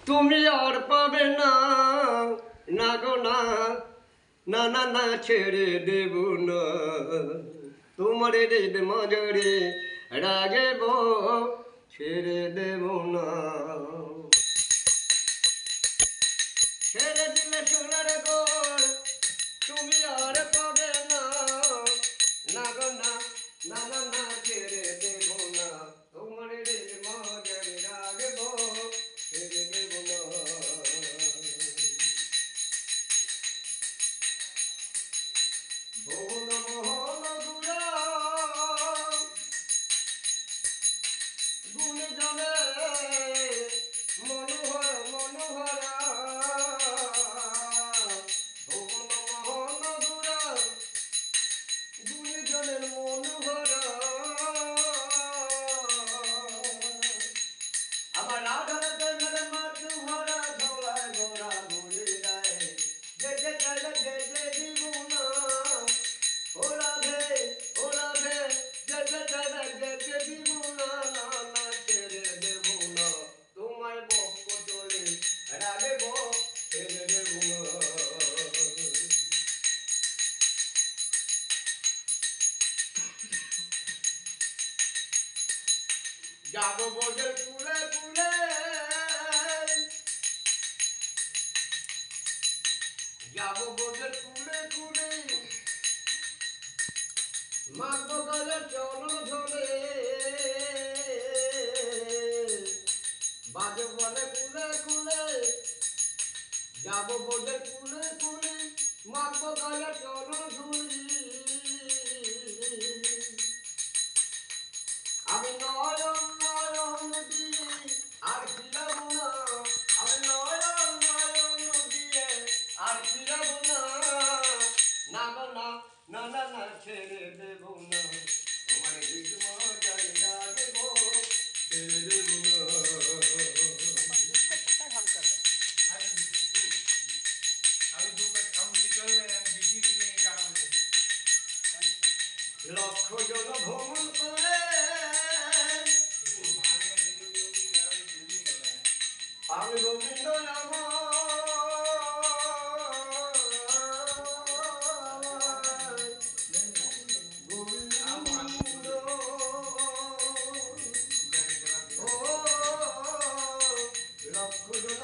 তুমি আর পাবে না, না গো না, না না না ছেড়ে দেব না। তোমার হৃদ মজরে রাগেব, ছেড়ে দেব না। ছেড়ে দিলে সোনার গোর তুমি আর পাবে না, না গো না, না না না ছেড়ে দেব না। তোমার হৃদ মজরে রাগেব, ছেড়ে দেব না। ভুবন মোহন গুড়া গুণে জলে মনোহর মনোহরা। ভুবন মোহন গুড়া গুণে জলের মনোহরা। আমার রাধার প্রেমের মাতৃ ভরা ধোলায় গোরা ভুলে যায়, যেতে চাইলে যেতে দিব না। ও রাধে ও রাধে, যেতে চাইলে যেতে দিব না, না না ছেড়ে দেব না। তোমায় বক্ষ চলে রাগেব, ছেড়ে দেব না। যাব বোঝে কুলে কুলে, যাব বোঝে কুলে কুলে, মাগব গলে চরণ ধরে। বাজে বলে কুলে কুলে, যাব বোঝে কুলে কুলে, মাগব গলে চরণ ধরে। আমি নয়ন নয়ন দিয়ে আর ফিরব না, আমি নয়ন নয়ন দিয়ে আর ফিরব না, না গো না, না না না ছেড়ে দেব না। তোমার হৃদ মজরে রাগেব, ছেড়ে দেব না। লক্ষ জন ভ্রমণ করে আমি গোবিন্দ নাম, গোবিন্দ ও লক্ষ জন